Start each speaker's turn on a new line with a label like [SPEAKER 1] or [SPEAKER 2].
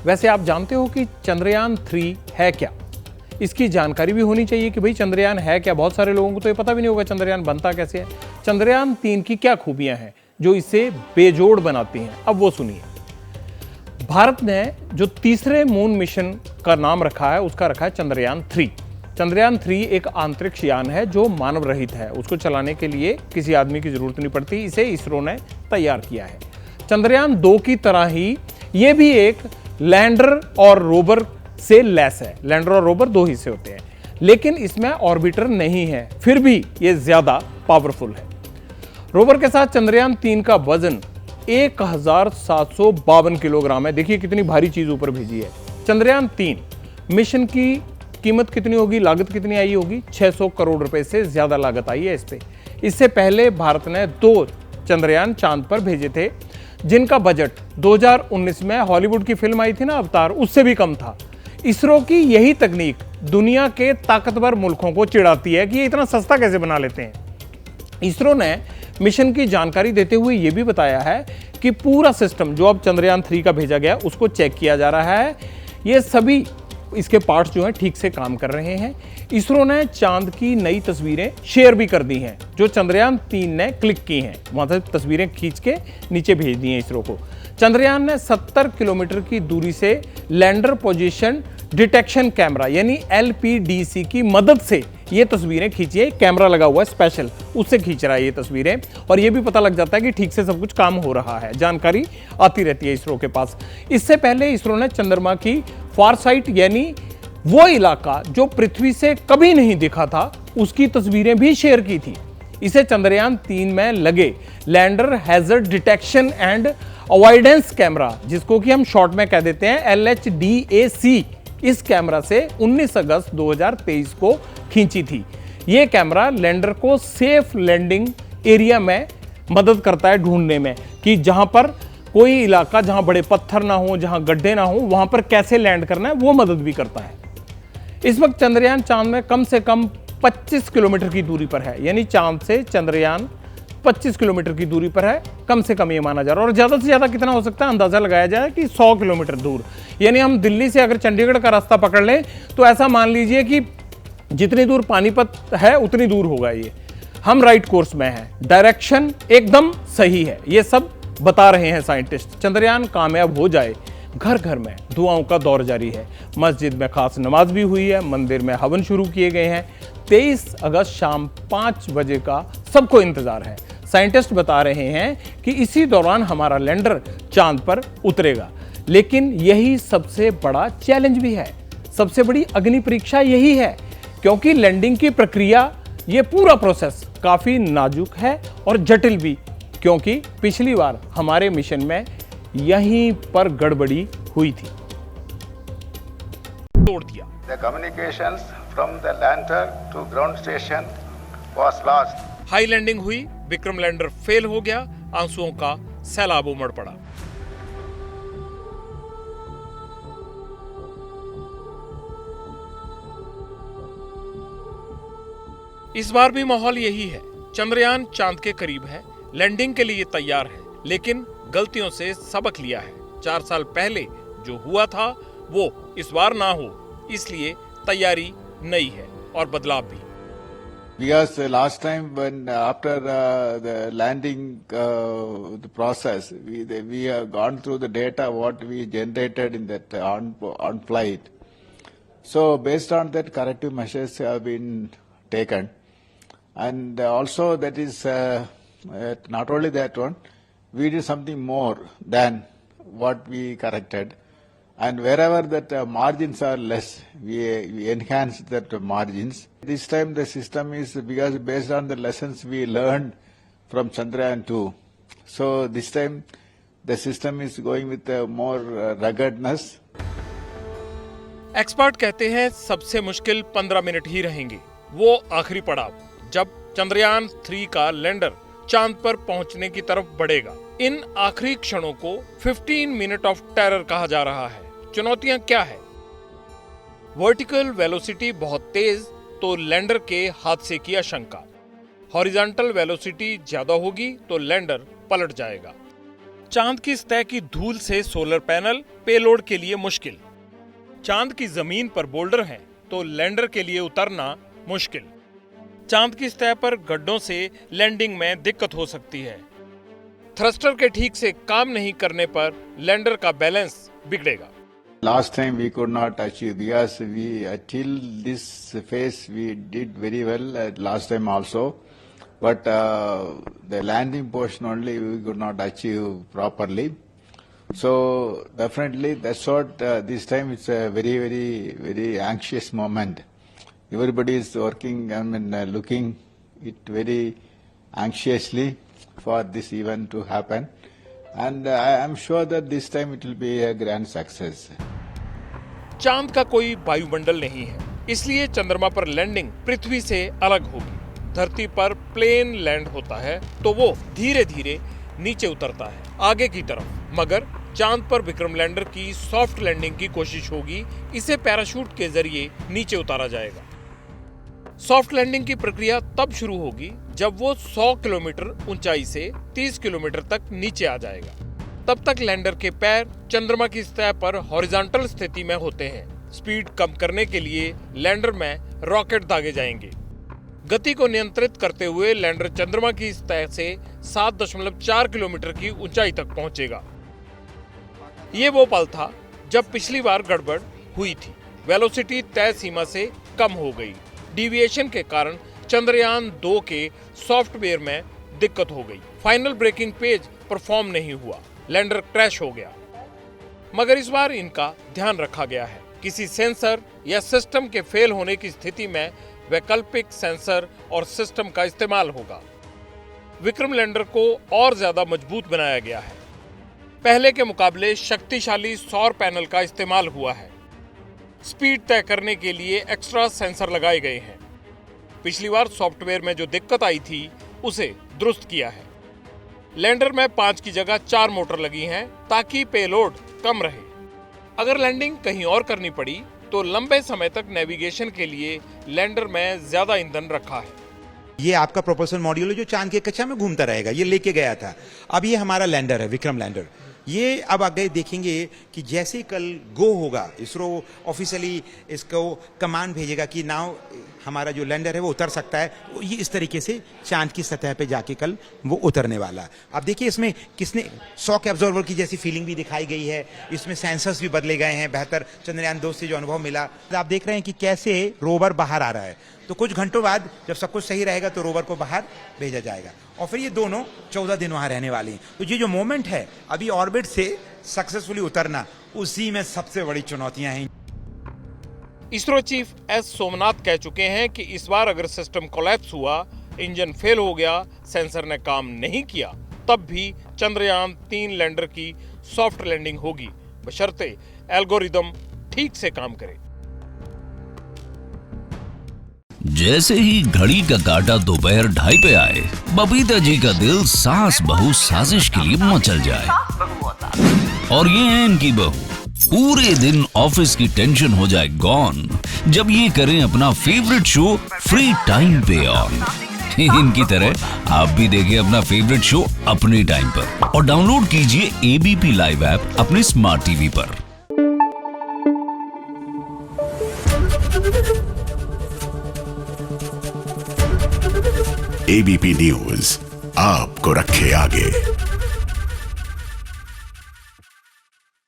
[SPEAKER 1] वैसे आप जानते हो कि चंद्रयान 3 है क्या? इसकी जानकारी भी होनी चाहिए कि भाई चंद्रयान है क्या। बहुत सारे लोगों को तो ये पता भी नहीं होगा चंद्रयान बनता कैसे है। चंद्रयान 3 की क्या खूबियां हैं जो इसे बेजोड़ बनाती हैं, अब वो सुनिए। भारत ने जो तीसरे मून मिशन का नाम रखा है उसका रखा है चंद्रयान 3। चंद्रयान 3 एक अंतरिक्ष यान है जो मानव रहित है। उसको चलाने के लिए किसी आदमी की जरूरत नहीं पड़ती, इसे इसरो ने तैयार किया है। चंद्रयान 2 की तरह ही ये भी एक लैंडर और रोवर से लैस है। लैंडर और रोवर दो हिस्से होते हैं, लेकिन इसमें ऑर्बिटर नहीं है, फिर भी ये ज्यादा पावरफुल है। रोवर के साथ चंद्रयान 3 का वजन 1752 किलोग्राम है। देखिए कितनी भारी चीज ऊपर भेजी है। चंद्रयान 3 मिशन की कीमत कितनी होगी, लागत कितनी आई होगी? 600 करोड़ रुपए से ज्यादा लागत आई है इस पे। इससे पहले भारत ने 2 चंद्रयान चांद पर भेजे थे, जिनका बजट 2019 में हॉलीवुड की फिल्म आई थी ना अवतार, उससे भी कम था। इसरो की यही तकनीक दुनिया के ताकतवर मुल्कों को चिढ़ाती है कि ये इतना सस्ता कैसे बना लेते हैं। इसरो ने मिशन की जानकारी देते हुए यह भी बताया है कि पूरा सिस्टम जो अब चंद्रयान 3 का भेजा गया उसको चेक किया जा रहा है। ये सभी इसके पार्ट्स जो हैं ठीक से काम कर रहे हैं। इसरो ने चांद की नई तस्वीरें शेयर भी कर दी हैं जो चंद्रयान 3 ने क्लिक की हैं। वहां से तस्वीरें खींच के नीचे भेज दी हैं इसरो को। चंद्रयान ने 70 किलोमीटर की दूरी से लैंडर पोजीशन डिटेक्शन कैमरा यानी LPDC की मदद से ये तस्वीरें खींची है। कैमरा लगा हुआ है स्पेशल, उससे खींच रहा है ये तस्वीरें, और ये भी पता लग जाता है कि ठीक से सब कुछ काम हो रहा है। जानकारी आती रहती है इसरो के पास। इससे पहले इसरो ने चंद्रमा की फार साइट यानी वो इलाका जो पृथ्वी से कभी नहीं दिखा था उसकी तस्वीरें भी शेयर की थी। इसे चंद्रयान 3 में लगे lander hazard detection and avoidance camera, जिसको कि हम शॉर्ट में कह देते हैं LHDAC, इस कैमरा से 19 अगस्त 2023 को खींची थी। यह कैमरा लैंडर को सेफ लैंडिंग एरिया में मदद करता है ढूंढने में कि जहां पर कोई इलाका जहां बड़े पत्थर ना हो, जहां गड्ढे ना हो, वहां पर कैसे लैंड करना है वो मदद भी करता है। इस वक्त चंद्रयान चांद में कम से कम 25 किलोमीटर की दूरी पर है, यानी चांद से चंद्रयान 25 किलोमीटर की दूरी पर है, कम से कम ये माना जा रहा है। और ज्यादा से ज्यादा कितना हो सकता है अंदाजा लगाया जाए कि 100 किलोमीटर दूर, यानी हम दिल्ली से अगर चंडीगढ़ का रास्ता पकड़ लें तो ऐसा मान लीजिए कि जितनी दूर पानीपत है उतनी दूर होगा ये। हम राइट कोर्स में हैं, डायरेक्शन एकदम सही है, ये सब बता रहे हैं साइंटिस्ट। चंद्रयान कामयाब हो जाए, घर घर में दुआओं का दौर जारी है। मस्जिद में खास नमाज भी हुई है, मंदिर में हवन शुरू किए गए हैं। 23 अगस्त शाम 5 बजे का सबको इंतजार है। साइंटिस्ट बता रहे हैं कि इसी दौरान हमारा लैंडर चांद पर उतरेगा। लेकिन यही सबसे बड़ा चैलेंज भी है, सबसे बड़ी अग्नि परीक्षा यही है, क्योंकि लैंडिंग की प्रक्रिया, ये पूरा प्रोसेस काफी नाजुक है और जटिल भी, क्योंकि पिछली बार हमारे मिशन में यहीं पर गड़बड़ी हुई थी। तोड़ दिया।
[SPEAKER 2] The communications from the lander to ground station was lost.
[SPEAKER 1] High landing हुई, विक्रम लैंडर फेल हो गया, आंसुओं का सैलाब उमड़ पड़ा। इस बार भी माहौल यही है। चंद्रयान चांद के करीब है, लैंडिंग के लिए तैयार है, लेकिन गलतियों से सबक लिया है। 4 साल पहले जो हुआ था वो इस बार ना हो, इसलिए तैयारी नई है और बदलाव भी।
[SPEAKER 2] Because last time when after the landing the process, we have gone through the data what we generated in that on flight. So based on that, corrective measures have been taken, and also that is not only that one, we did something more than what we corrected. And wherever that margins are less, we enhance that margins. This time the system is because based on the lessons we learned from Chandrayaan 2. So this time the system is going with more ruggedness.
[SPEAKER 1] Expert कहते हैं सबसे मुश्किल 15 minute ही रहेंगे, वो आखिरी पड़ाव जब चंद्रयान 3 का लैंडर चांद पर पहुंचने की तरफ बढ़ेगा। इन आखिरी क्षणों को 15 मिनट ऑफ टेरर कहा जा रहा है। चुनौतियां क्या है? वर्टिकल वेलोसिटी बहुत तेज तो लैंडर के हादसे की आशंका, हॉरिजॉन्टल वेलोसिटी ज्यादा होगी तो लैंडर पलट जाएगा। चांद की सतह की धूल से सोलर पैनल पेलोड के लिए मुश्किल। चांद की जमीन पर बोल्डर हैं तो लैंडर के लिए उतरना मुश्किल। चांद की सतह पर गड्ढों से लैंडिंग में दिक्कत हो सकती है। थ्रस्टर के ठीक से काम नहीं करने पर लैंडर का बैलेंस बिगड़ेगा।
[SPEAKER 2] Last time we could not achieve because we till this phase we did very well last time also, but the landing portion only we could not achieve properly. So definitely that's what this time it's a very anxious moment. Everybody is working, looking it very anxiously for this event to happen. And I am sure that this time it will be a grand success.
[SPEAKER 1] चांद का कोई वायुमंडल नहीं है, इसलिए चंद्रमा पर landing पृथ्वी से अलग होगी। धरती पर प्लेन लैंड होता है तो वो धीरे धीरे नीचे उतरता है आगे की तरफ, मगर चांद पर विक्रम लैंडर की सॉफ्ट लैंडिंग की कोशिश होगी। इसे पैराशूट के जरिए नीचे उतारा जाएगा। सॉफ्ट लैंडिंग की प्रक्रिया तब शुरू होगी जब वो 100 किलोमीटर ऊंचाई से 30 किलोमीटर तक नीचे आ जाएगा। तब तक लैंडर के पैर चंद्रमा की सतह पर हॉरिजॉन्टल स्थिति में होते हैं। स्पीड कम करने के लिए लैंडर में रॉकेट दागे जाएंगे। गति को नियंत्रित करते हुए लैंडर चंद्रमा की सतह से 7.4 किलोमीटर की ऊंचाई तक पहुंचेगा। ये वो पल था जब पिछली बार गड़बड़ हुई थी। वेलोसिटी तय सीमा से कम हो गई। डिविएशन के कारण चंद्रयान 2 के सॉफ्टवेयर में दिक्कत हो गई। फाइनल ब्रेकिंग पेज परफॉर्म नहीं हुआ, लैंडर क्रैश हो गया। मगर इस बार इनका ध्यान रखा गया है। किसी सेंसर या सिस्टम के फेल होने की स्थिति में वैकल्पिक सेंसर और सिस्टम का इस्तेमाल होगा। विक्रम लैंडर को और ज्यादा मजबूत बनाया गया है। पहले के मुकाबले शक्तिशाली सौर पैनल का इस्तेमाल हुआ है। स्पीड तय करने के लिए एक्स्ट्रा सेंसर लगाए गए हैं। पिछली बार सॉफ्टवेयर में जो दिक्कत आई थी उसे दुरुस्त किया है। लैंडर में 5 की जगह 4 मोटर लगी हैं ताकि पेलोड कम रहे। अगर लैंडिंग कहीं और करनी पड़ी तो लंबे समय तक नेविगेशन के लिए लैंडर में ज्यादा ईंधन रखा है।
[SPEAKER 3] ये आपका प्रोपल्शन मॉड्यूल है जो चांद के कक्षा में घूमता रहेगा। ये लेके गया था। अब ये हमारा लैंडर है, विक्रम लैंडर। ये अब आगे देखेंगे कि जैसे कल गो होगा, इसरो ऑफिशियली इसको कमांड भेजेगा कि नाउ हमारा जो लैंडर है वो उतर सकता है। ये इस तरीके से चांद की सतह पे जाके कल वो उतरने वाला है। अब देखिए इसमें किसने शॉक एब्जॉर्वर की जैसी फीलिंग भी दिखाई गई है। इसमें सेंसर्स भी बदले गए हैं। बेहतर चंद्रयान 2 से जो अनुभव मिला, आप देख रहे हैं कि कैसे रोवर बाहर आ रहा है। तो कुछ घंटों बाद जब सब कुछ सही रहेगा तो रोवर को बाहर भेजा जाएगा और फिर ये दोनों 14 दिन वहां रहने वाले हैं। तो ये जो मोमेंट है अभी ऑर्बिट से सक्सेसफुली उतरना, उसी में सबसे बड़ी चुनौतियां हैं।
[SPEAKER 1] इसरो चीफ एस सोमनाथ कह चुके हैं कि इस बार अगर सिस्टम कोलैप्स हुआ, इंजन फेल हो गया, सेंसर ने काम नहीं किया, तब भी चंद्रयान 3 लैंडर की सॉफ्ट लैंडिंग होगी, बशर्ते एल्गोरिदम ठीक से काम करे।
[SPEAKER 4] जैसे ही घड़ी का काटा दोपहर 2:30 पे आए, बबीता जी का दिल सास बहू साजिश के लिए मचल जाए। और ये है इनकी बहू, पूरे दिन ऑफिस की टेंशन हो जाए गॉन जब ये करें अपना फेवरेट शो फ्री टाइम पे ऑन। इनकी तरह आप भी देखिए अपना फेवरेट शो अपने टाइम पर और डाउनलोड कीजिए एबीपी लाइव ऐप अपने स्मार्ट टीवी पर।
[SPEAKER 5] एबीपी न्यूज आपको रखे आगे।